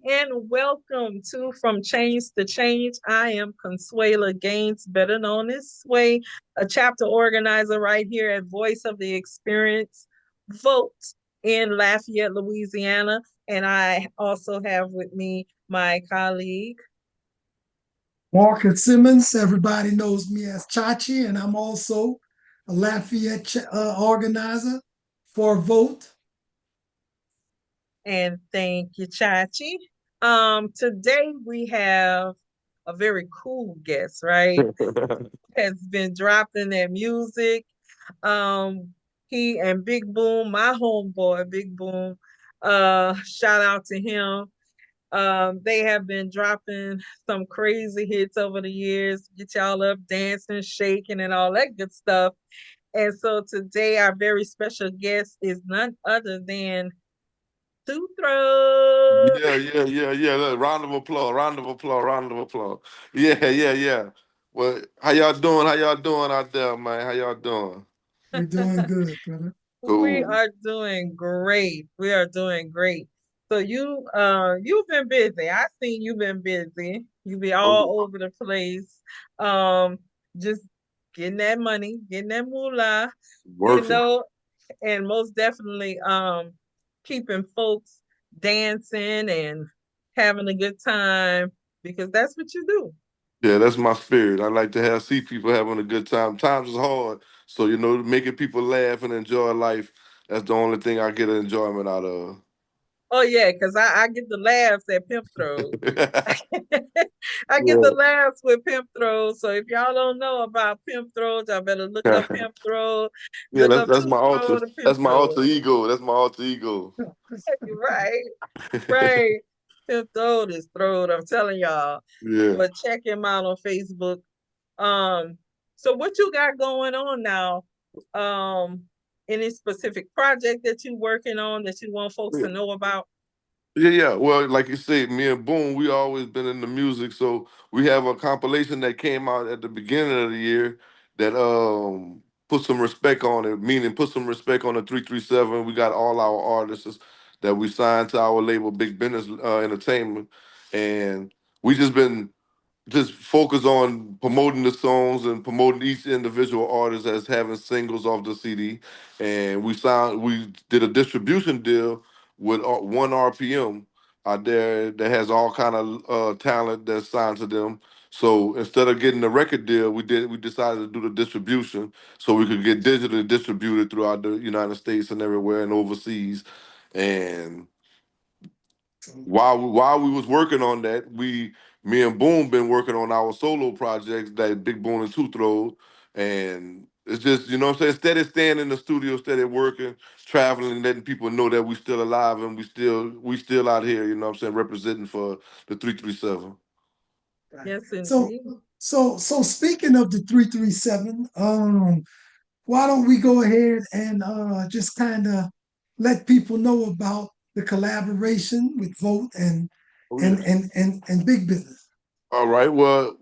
right, and welcome to From Change to Change. I am Consuela Gaines, better known as Sway, a chapter organizer right here at Voice of the Experience Vote in Lafayette, Louisiana. And I also have with me my colleague. Walker Simmons, everybody knows me as Chachi, and I'm also a Lafayette organizer for Vote. And thank you, Chachi. Today we have a very cool guest, right? Has been dropping their music. Um, he and Big Boom, my homeboy, Big Boom, shout out to him. They have been dropping some crazy hits over the years, get y'all up dancing, shaking, and all that good stuff. And so today, our very special guest is none other than Two Throat. Yeah. Look, round of applause, round of applause, round of applause. Yeah. Well, how y'all doing? How y'all doing out there, man? How y'all doing? We're doing good, brother. We Cool. are doing great. We are doing great. So you've been busy. I seen you've been busy. You be Oh, yeah. all over the place. Um, just getting that money, getting that moolah, you Working. know, and most definitely keeping folks dancing and having a good time because that's what you do. Yeah, that's my spirit. I like to see people having a good time. Times is hard, so making people laugh and enjoy life. That's the only thing I get enjoyment out of. Oh yeah, because I get the laughs at Pimp Throws. I get the Yeah. laughs with Pimp Throws. So if y'all don't know about Pimp Throws, y'all better look up Pimp Throw, Yeah, look that's up that's Two my alter. Throw to Pimp That's my Throw. alter ego. That's my alter ego. Right, right. Pimp Throw is throwed. I'm telling y'all. Yeah. But check him out on Facebook. Um, so what you got going on now? Um, any specific project that you working on that you want folks to know about? Yeah. Well, like you said, me and Boom, we always been in the music. So we have a compilation that came out at the beginning of the year that put some respect on it, meaning put some respect on the 337. We got all our artists that we signed to our label, Big Business Entertainment, and we just focus on promoting the songs and promoting each individual artist as having singles off the CD. And we did a distribution deal with one RPM out there that has all kind of talent that's signed to them. So instead of getting the record deal, we decided to do the distribution so we could get digitally distributed throughout the United States and everywhere and overseas. And So, while we was working on that, me and Boom been working on our solo projects that Big Boom and Two Throws, and it's just what I'm saying. Instead of staying in the studio, instead of working, traveling, letting people know that we still alive and we still out here. You know what I'm saying, representing for the 337. right. Yes, So, indeed. so speaking of the 337, why don't we go ahead and just kind of let people know about the collaboration with Vote and Oh and yeah. and and and Big Business. All right. Well,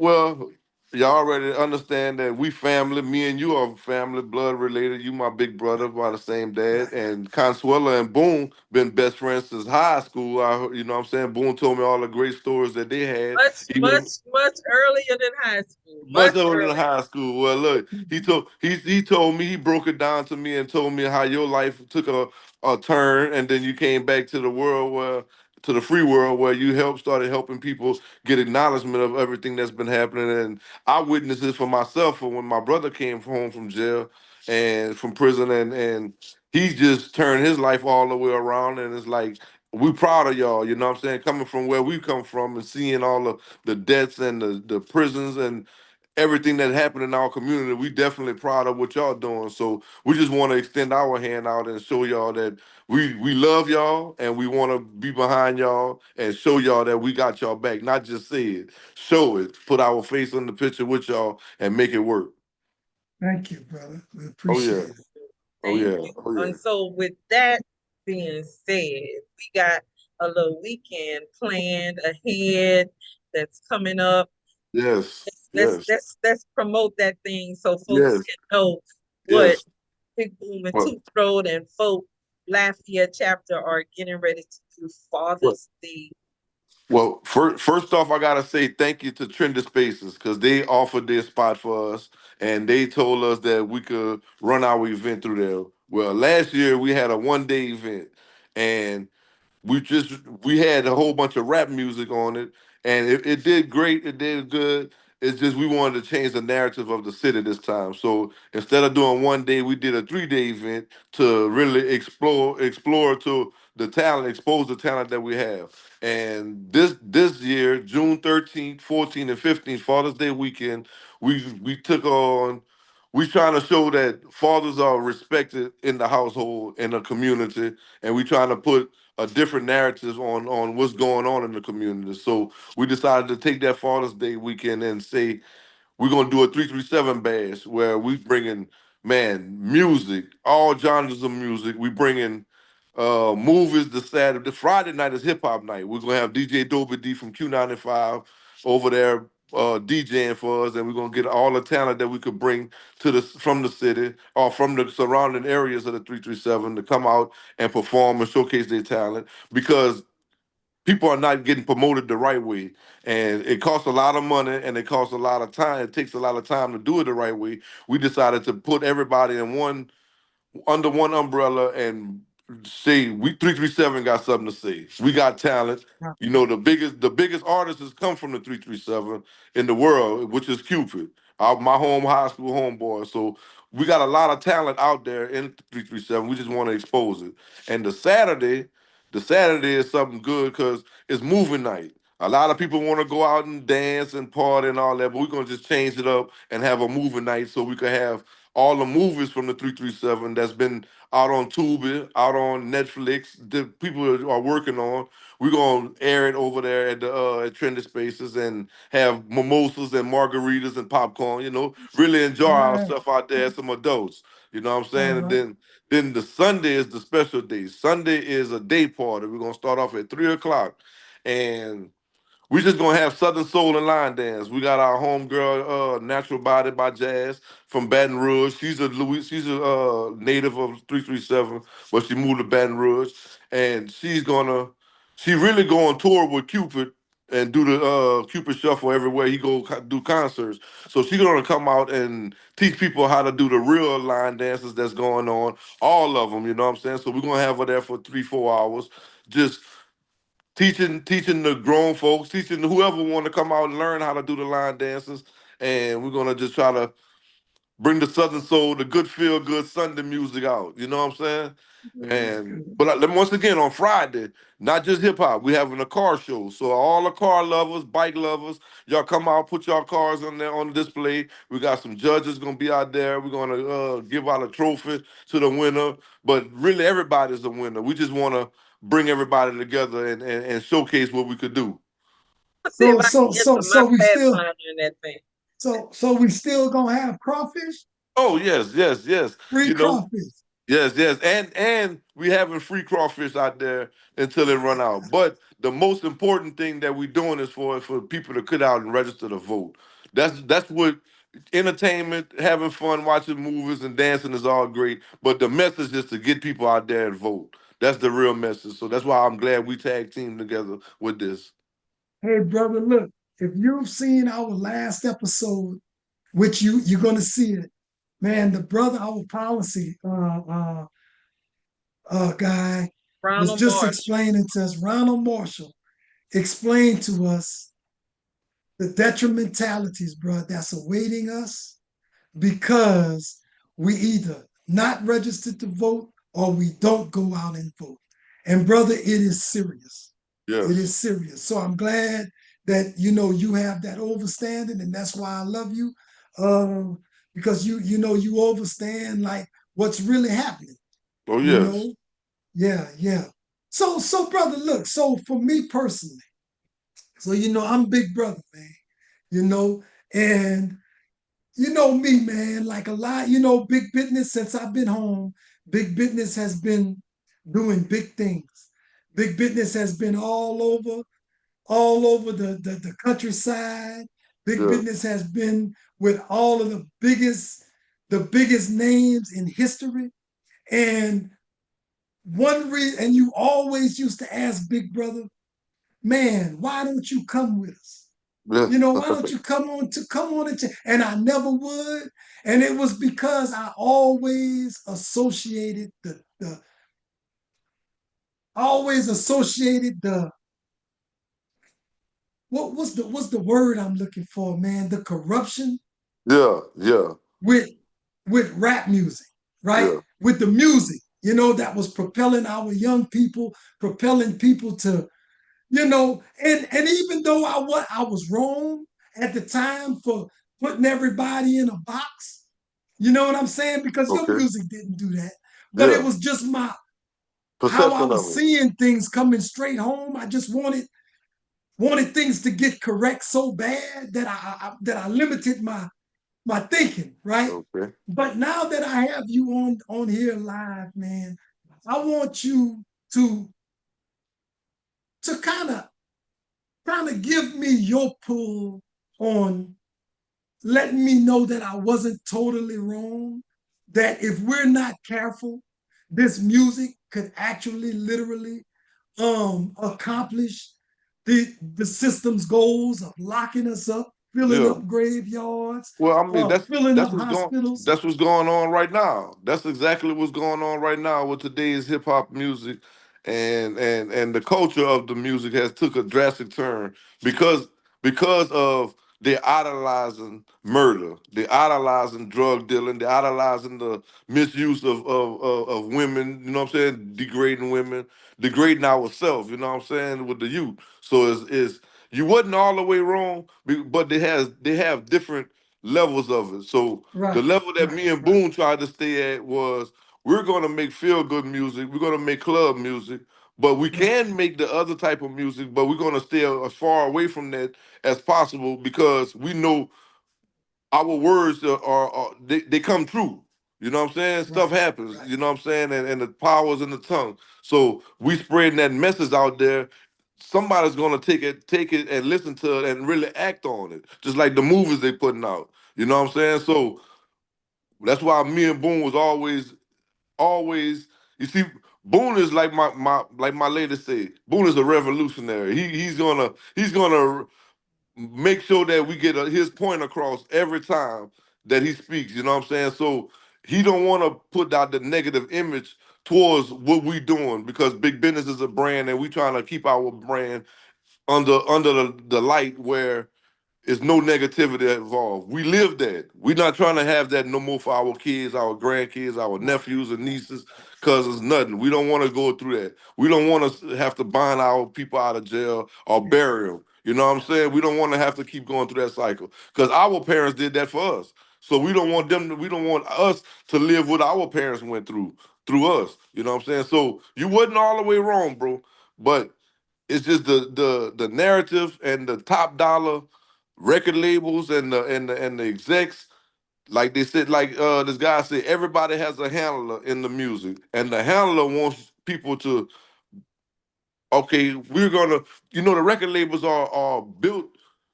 y'all already understand that we family. Me and you are family, blood related. You my big brother by the same dad. Right. And Consuela and Boone been best friends since high school. You know what I'm saying? Boone told me all the great stories that they had. Much, much, Even much earlier than high school. much Much older than earlier. high school. Well, look, he told me he broke it down to me and told me how your life took a turn, and then you came back to the world where to the free world where you started helping people get acknowledgement of everything that's been happening. And I witnessed it for myself. For when my brother came home from jail and from prison, and he just turned his life all the way around, and it's like. We proud of y'all, you know what I'm saying? Coming from where we come from and seeing all the deaths and the prisons and everything that happened in our community. We definitely proud of what y'all doing. So we just want to extend our hand out and show y'all that we love y'all and we want to be behind y'all and show y'all that we got y'all back. Not just say it, show it. Put our face on the picture with y'all and make it work. Thank you, brother. We Oh yeah. appreciate it. Oh Thank yeah. you. Oh yeah. And so, with that being said, we got a little weekend planned ahead that's coming up. Yes. Let's Yes. let's let's promote that thing so folks Yes. can know what Yes. Big Boom and Well, Two Throat and Folk Lafayette chapter are getting ready to do well, Father's Day Well, first off, I gotta say thank you to Trender Spaces because they offered their spot for us, and they told us that we could run our event through there. Well, last year we had a 1 day event, and we had a whole bunch of rap music on it, and it did great. It did good. It's just we wanted to change the narrative of the city this time. So instead of doing 1 day, we did a 3 day event to really explore to the talent, expose the talent that we have. And this year, June 13th, 14th, and 15th, Father's Day weekend, we took on. We trying to show that fathers are respected in the household, in the community, and we trying to put a different narratives on what's going on in the community. So we decided to take that Father's Day weekend and say we're gonna do a 337 bash where we bringing man music, all genres of music. We bringing movies the Saturday. The Friday night is hip hop night. We're gonna have DJ Dobie D from Q95 over there DJing for us, and we're gonna get all the talent that we could bring to the from the city or from the surrounding areas of the 337 to come out and perform and showcase their talent because people are not getting promoted the right way, and it costs a lot of money and it costs a lot of time. It takes a lot of time to do it the right way. We decided to put everybody in one under one umbrella and say we 337 got something to say. We got talent. You know, the biggest artists has come from the 337 in the world, which is Cupid, my home high school homeboy. So we got a lot of talent out there in 337. We just want to expose it. And the Saturday is something good because it's movie night. A lot of people want to go out and dance and party and all that, but we're gonna just change it up and have a movie night so we could have all the movies from the 337 that's been out on Tubi, out on Netflix, that people are working on. We're gonna air it over there at Trendy Spaces and have mimosas and margaritas and popcorn. Really enjoy All right, ourselves out there as some adults. You know what I'm all saying? And right. then the Sunday is the special day. Sunday is a day party. We're gonna start off at 3 o'clock, and we just gonna have Southern Soul and line dance. We got our homegirl, Natural Body by Jazz from Baton Rouge. She's a native of 337, but she moved to Baton Rouge, and she really go on tour with Cupid and do the Cupid Shuffle everywhere he go do concerts. So she's gonna come out and teach people how to do the real line dances that's going on, all of them. You know what I'm saying? So we're gonna have her there for 3 4 hours, just teaching the grown folks, teaching whoever want to come out and learn how to do the line dances, and we're gonna just try to bring the Southern soul, the good feel good Sunday music out. You know what I'm saying? That's And good. but once again on Friday, not just hip hop, we having a car show. So all the car lovers, bike lovers, y'all come out, put y'all cars on there on the display. We got some judges gonna be out there. We're gonna give out a trophy to the winner. But really, everybody's a winner. We just want to bring everybody together and showcase what we could do. Let's see if So I so can so enter my so we still Pathfinder in that thing. so we still gonna have crawfish, Oh yes, yes, yes. free You know, crawfish. yes, yes, and we having free crawfish out there until it run out. But the most important thing that we doing is for people to cut out and register to vote. That's what entertainment, having fun, watching movies and dancing is all great. But the message is to get people out there and vote. That's the real message. So that's why I'm glad we tag team together with this. Hey brother, look, if you've seen our last episode, which you're gonna see it, man, the brother, our policy guy was Ronald just Marsh. explaining to us, Ronald Marshall explained to us the detrimentalities, bro, that's awaiting us because we either not registered to vote or we don't go out and vote. And brother, it is serious. It Yes. is serious. So I'm glad that you have that overstanding, and that's why I love you, um, because you overstand like what's really happening. Oh You yes. know, yeah, yeah. So brother, look. So for me personally, so I'm big brother, man. You know, and you know me, man, like a lot, big business since I've been home, big business has been doing big things. Big business has been all over the countryside. Big Yeah. business has been with all of the biggest names in history. And one reason, and you always used to ask Big Brother, man, why don't you come with us? Yeah. Why don't you come on and I never would. And it was because I always associated the always associated the what's the word I'm looking for, man? The corruption Yeah. Yeah. with rap music, right? Yeah. With the music, that was propelling our young people, propelling people to, and even though I was wrong at the time for putting everybody in a box, you know what I'm saying? Because your Okay. music didn't do that. But it Yeah. was just my how I Perception of was it. seeing things coming straight home. I just wanted things to get correct so bad that I limited my thinking, right? Okay. But now that I have you on here live, man, I want you to kind of give me your pull on letting me know that I wasn't totally wrong. That if we're not careful, this music could actually literally accomplish the system's goals of locking us up, filling Yeah. up graveyards, Well, I mean, filling up hospitals. that's what's going on right now. That's exactly what's going on right now with today's hip hop music, and the culture of the music has took a drastic turn because of they're idolizing murder, they're idolizing drug dealing, they're idolizing the misuse of women. You know what I'm saying? Degrading women, degrading ourselves. You know what I'm saying with the youth. So it's you wasn't all the way wrong, but they have different levels of it. So the Right, level that right, me and right, Boone tried to stay at was we're gonna make feel good music, we're gonna make club music, but we right, can make the other type of music, but we're gonna stay as far away from that as possible because we know our words they come true. You know what I'm saying? Stuff right, happens. right, You know what I'm saying? And the power's in the tongue. So we spreading that message out there. Somebody's gonna take it and listen to it and really act on it. Just like the movies they putting out. You know what I'm saying? So that's why me and Boone was always. You see, Boone is like my lady said. Boone is a revolutionary. He's gonna make sure that we get his point across every time that he speaks. You know what I'm saying? So he don't want to put out the negative image towards what we doing because Big Business is a brand and we trying to keep our brand under the light where it's no negativity involved. We live that. We're not trying to have that no more for our kids, our grandkids, our right, nephews and nieces, cousins, nothing. We don't want to go through that. We don't want to have to bind our people out of jail or yeah, bury them. You know what I'm saying? We don't want to have to keep going through that cycle because our parents did that for us. So we don't want them. We don't want us to live what our parents went through us. You know what I'm saying? So you wasn't all the way wrong, bro. But it's just the narrative and the top dollar record labels and the execs, like they said, like this guy said, everybody has a handler in the music, and the handler wants people to okay, we're gonna, the record labels are built.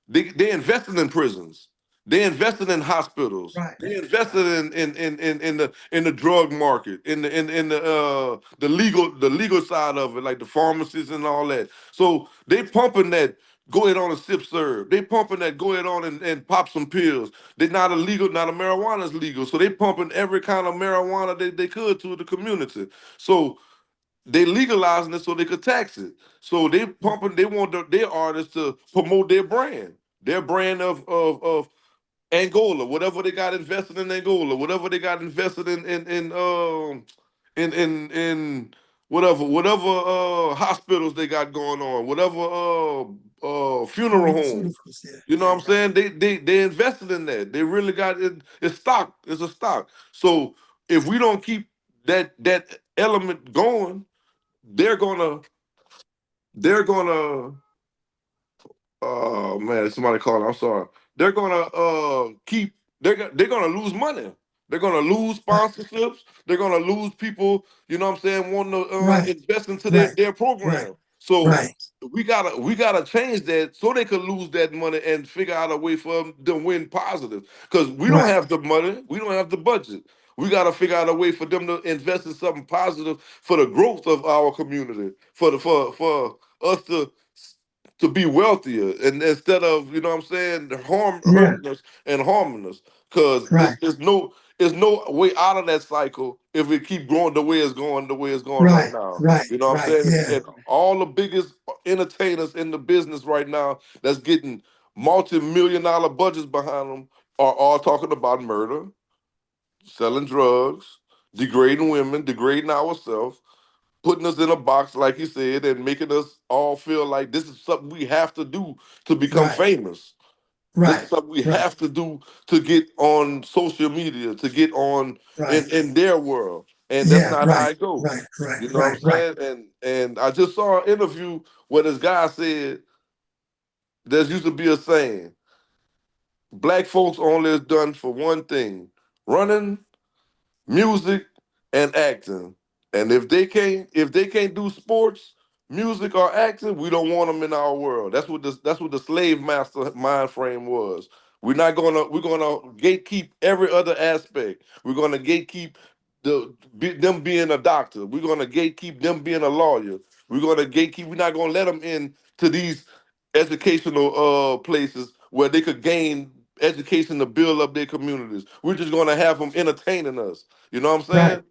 They invested in prisons. They invested in hospitals. right, They invested right, in the drug market, in the legal side of it, like the pharmacies and all that. So they pumping that. Go ahead on and sip serve. They pumping that. Go ahead on and pop some pills. They not illegal. Not a marijuana is legal. So they pumping every kind of marijuana they could to the community. So they legalizing it so they could tax it. So they right, pumping. They want their artists to promote their brand of Angola, whatever they got invested in Angola, whatever they got invested in whatever hospitals they got going on, whatever funeral homes. pharmaceuticals. Yeah, You know yeah, what I'm right, saying? They invested in that. They really got it. It's stock. It's a stock. So if we don't keep that element going, they're gonna they're gonna oh man, somebody called. I'm sorry. They're gonna keep. They're gonna lose money. They're gonna lose right, sponsorships. They're gonna lose people. You know what I'm saying? Wanting to right, invest into their right, their right, program. So right, we gotta change that so they could lose that money and figure out a way for them to win positive. Because we don't right, have the money. We don't have the budget. We got to figure out a way for them to invest in something positive for the growth of our community, for us to to be wealthier, and instead of, you know what I'm saying, Yeah. hurting us and harming us, because Right. it's no way out of that cycle if it keep going the way it's going right Right. now. Right. You know what I'm Right. saying? Yeah. And all the biggest entertainers in the business right now that's getting multi-million-dollar budgets behind them are all talking about murder, selling drugs, degrading women, degrading ourselves, putting us in a box, like you said, and making us all feel like this is something we have to do to become Right. famous. This is Right. something we Right. have to do to get on social media, to get on Right. in their world. And that's Yeah. not how Right. it goes. Right. Right. You know what I'm Right. Right. saying? And I just saw an interview where this guy said there used to be a saying, black folks only is done for one thing, running, music, and acting. And if they can't do sports, music, or acting, we don't want them in our world. That's what the slave master mind frame was. We're gonna gatekeep every other aspect. We're gonna gatekeep them being a doctor. We're gonna gatekeep them being a lawyer. We're gonna gatekeep. We're not gonna let them in to these educational places where they could gain education to build up their communities. We're just gonna have them entertaining us. You know what I'm Right. saying?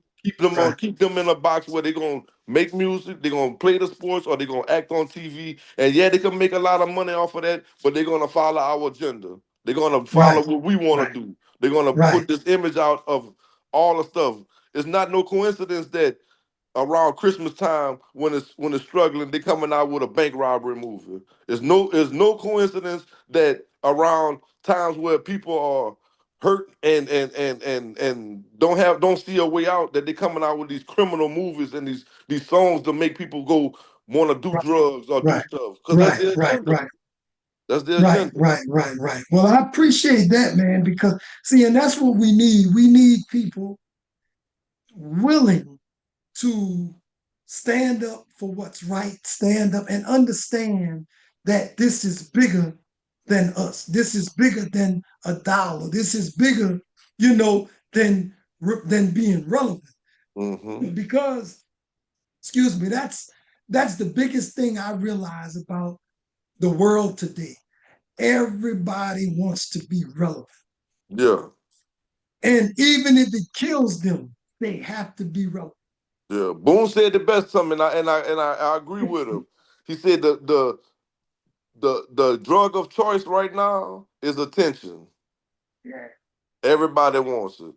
Right. Keep them in a box where they're gonna make music, they're gonna play the sports, or they're gonna act on TV. And yeah, they can make a lot of money off of that, but they're gonna follow our agenda. They're gonna follow Right. what we wanna Right. do. They're gonna Right. put this image out of all the stuff. It's not no coincidence that around Christmas time when it's struggling, they coming out with a bank robbery movie. It's no coincidence that around times where people are hurt and don't see a way out, that they coming out with these criminal movies and these songs to make people go want to do drugs or do Right. stuff, because that's Right. their Right. agenda. Right. That's their Right. agenda. Right. Right. Right. Well, I appreciate that, man, because see, and that's what we need. We need people willing to stand up for what's right, stand up and understand that this is bigger than us. This is bigger than a dollar. This is bigger, than being relevant. Hmm. Because, excuse me, that's the biggest thing I realize about the world today. Everybody wants to be relevant. Yeah, And even if it kills them, they have to be relevant. yeah. Boone said the best something, I agree with him. He said the drug of choice right now is attention. Yeah, Everybody wants it,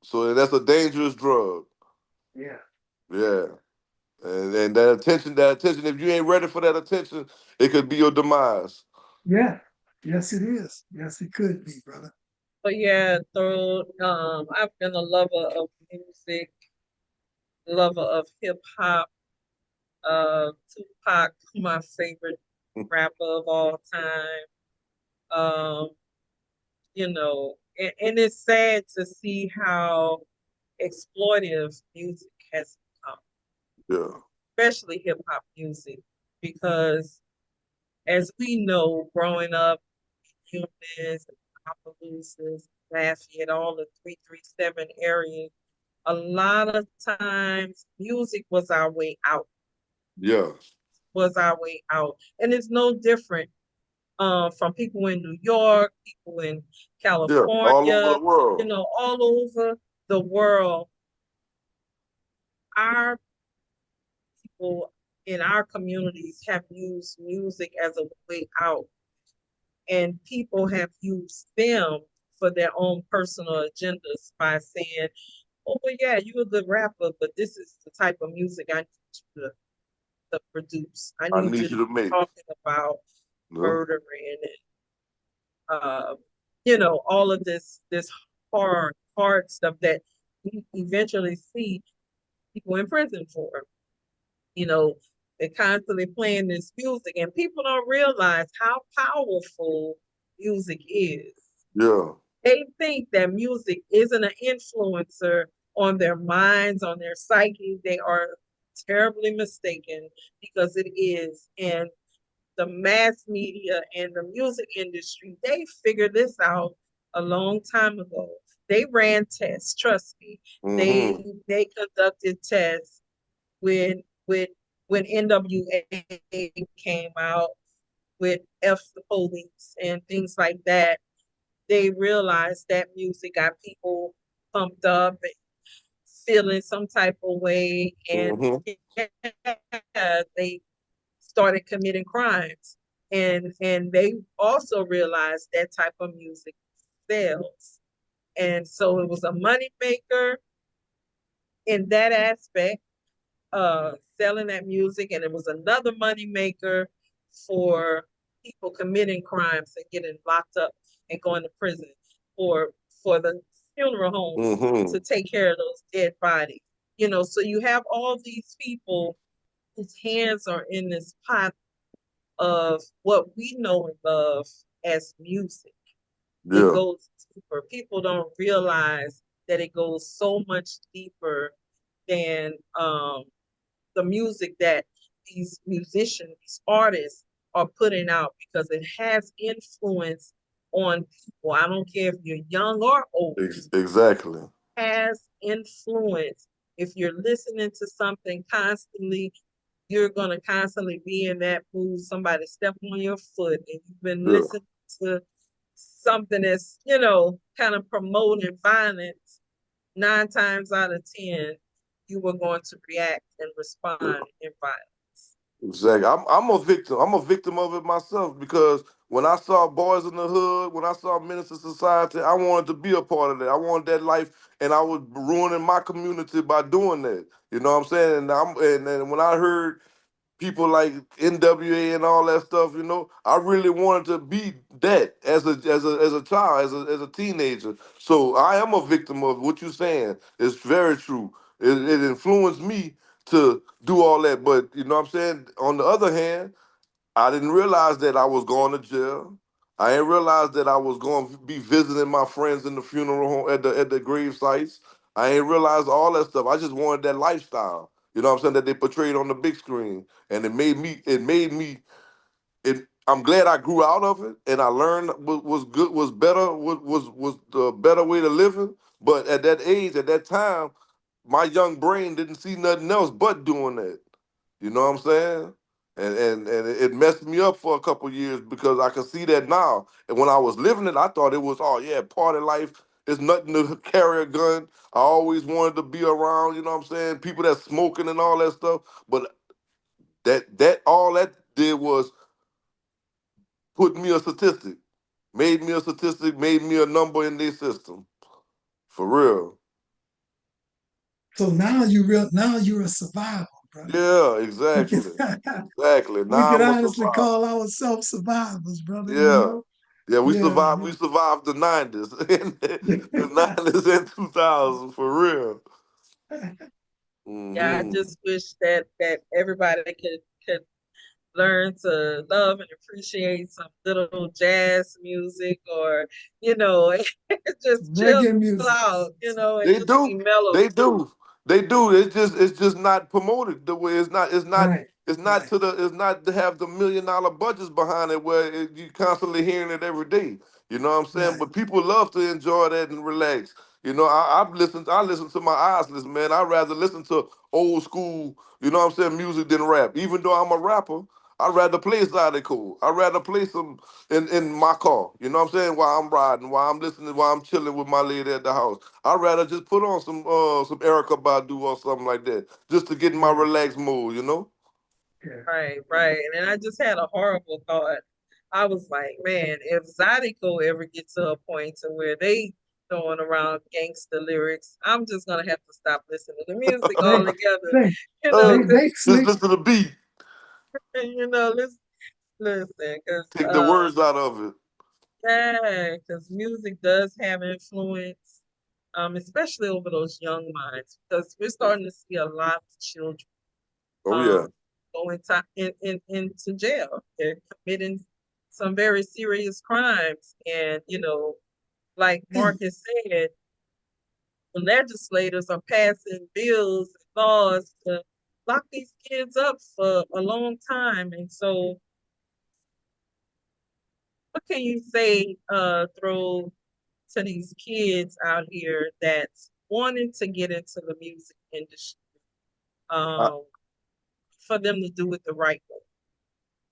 so that's a dangerous drug. yeah, Yeah, and that attention. If you ain't ready for that attention, it could be your demise. yeah. Yes, it is. Yes, it could be, brother. But yeah, so I've been a lover of music, lover of hip hop. Tupac, my favorite rapper of all time. Um, and it's sad to see how exploitive music has become, Yeah, especially hip hop music, because as we know, growing up, Humans, Appaloosas, Lafayette, all the 337 areas, a lot of times music was our way out, yeah, was our way out. And it's no different from people in New York, people in yeah. All over California, the world. all over the world. Our people in our communities have used music as a way out, and people have used them for their own personal agendas by saying, "Oh, well, yeah, you're a good rapper, but this is the type of music I need you to produce. I I need need you to you be to make. talking about Yeah, murdering and all of this hard stuff that we eventually see people in prison for. You know, they're constantly playing this music, and people don't realize how powerful music is. yeah, They think that music isn't an influencer on their minds, on their psyche. They are terribly mistaken, because it is. And the mass media and the music industry, they figured this out a long time ago. They ran tests, trust me. They hmm, they conducted tests when when NWA came out. with F the Police and things like that. They realized that music got people pumped up and feeling some type of way, and Mm-hmm. yeah, they started committing crimes. And they also realized that type of music sells. And so it was a money maker in that aspect, selling that music, and it was another money maker for people committing crimes and getting locked up and going to prison for for the funeral homes Mm-hmm. to take care of those dead bodies. You know, so you have all these people whose hands are in this pot of what we know and love as music. It Yeah. goes deeper. People don't realize that it goes so much deeper than the music that these musicians, these artists are putting out, because it has influence on people. I don't care if you're young or old, Exactly. has influence. If you're listening to something constantly, you're going to constantly be in that mood. Somebody step on your foot and you've been Yeah. listening to something that's, kind of promoting violence. 9 times out of 10, you were going to react and Yeah. respond in violence. Exactly. I'm a victim. I'm a victim of it myself because when I saw Boys in the Hood, when I saw Minister Society, I wanted to be a part of that. I wanted that life, and I was ruining my community by doing that. You know what I'm saying? And when I heard people like NWA and all that stuff, I really wanted to be that as a child, as a teenager. So I am a victim of what you're saying. It's very true. It influenced me to do all that. But you know what I'm saying? On the other hand, I didn't realize that I was going to jail. I didn't realize that I was going to be visiting my friends in the funeral home at the grave sites. I didn't realize all that stuff. I just wanted that lifestyle. You know what I'm saying? That they portrayed on the big screen. And I'm glad I grew out of it and I learned what was good, was better, was the better way to living. But at that age, at that time, my young brain didn't see nothing else but doing that. You know what I'm saying? And it messed me up for a couple years because I can see that now. And when I was living it, I thought it was, oh yeah, party life. It's nothing to carry a gun. I always wanted to be around, you know what I'm saying? People that smoking and all that stuff. But that all that did was put me a statistic, made me a statistic, made me a number in their system. For real. So now you're a survivor, brother. Yeah, We can exactly. Exactly. we Now can I'm a honestly survivor. call ourselves survivors, brother. Yeah. Yeah, we Yeah, survived. We survived the '90s, the '90s and 2000s for real. Yeah, I Hmm. just wish that everybody could learn to love and appreciate some little jazz music, or just chill reggae music. out, and They just be do. mellow. They do. They do. It's just not promoted the way Right, it's not right, to the it's not to have the $1 million budgets behind it where you constantly hearing it every day. You know what I'm saying? right. But people love to enjoy that and relax. I listen to my eyes listen, man. I'd rather listen to old school, you know what I'm saying, music than rap. Even though I'm a rapper, I'd rather play Zydeco. I'd rather play some in my car. You know what I'm saying? While I'm riding, while I'm listening, while I'm chilling with my lady at the house. I'd rather just put on some Erica Badu or something like that, just to get in my Yeah, relaxed mood, you know? yeah. Right, right. And I just had a horrible thought. I was like, man, if Zydeco ever gets to a point to where they throwing around gangster lyrics, I'm just gonna have to stop listening to music They altogether. they they Because Just slick. listen to the beat, listen, because take the words out of it. yeah, because music does have influence, especially over those young minds. Because we're starting to see a lot of children Oh um yeah. going into jail. They're committing some very serious crimes, and like And Marcus said, the legislators are passing bills and laws to lock these kids up for a long time. And so, what can you say, throw to these kids out here that's wanting to get into the music industry, I, um, for them to do it the right way?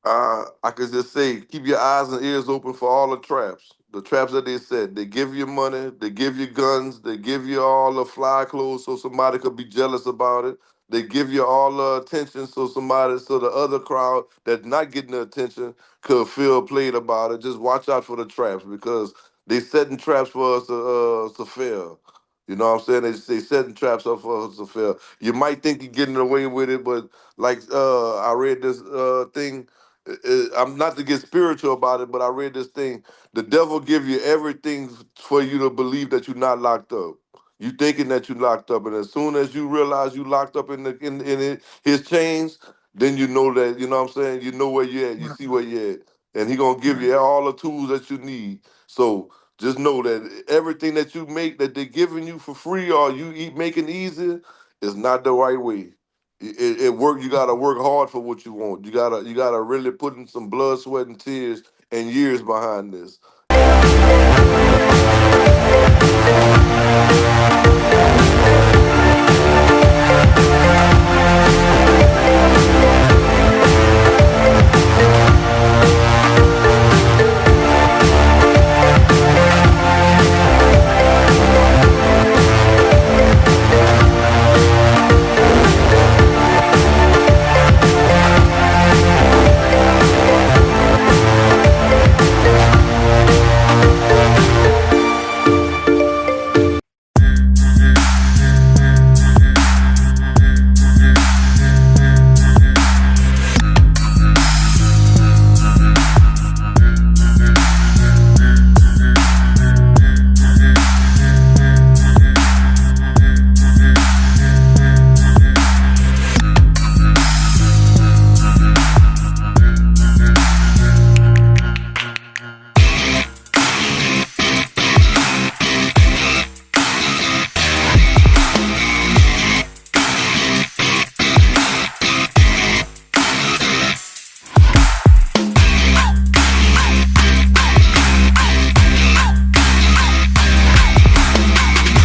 I could just say, keep your eyes and ears open for all the traps. The traps that they said. They give you money, they give you guns, they give you all the fly clothes so somebody could be jealous about it. They give you all the attention so the other crowd that's not getting the attention could feel played about it. Just watch out for the traps because they setting traps for us to fail. You know what I'm saying? They setting traps up for us to fail. You might think you're getting away with it, but like I read this thing, I'm not to get spiritual about it, but I read this thing. The devil give you everything for you to believe that you're not locked up. You thinking that you're locked up, and as soon as you realize you locked up his chains, then you know that you know what I'm saying. You know where you at. You Right, see where you at, and he gonna give right. you all the tools that you need. So just know that everything that you make that they're giving you for free or you eat making easy is not the right way. It work. You gotta work hard for what you want. You gotta really put in some blood, sweat, and tears and years behind this.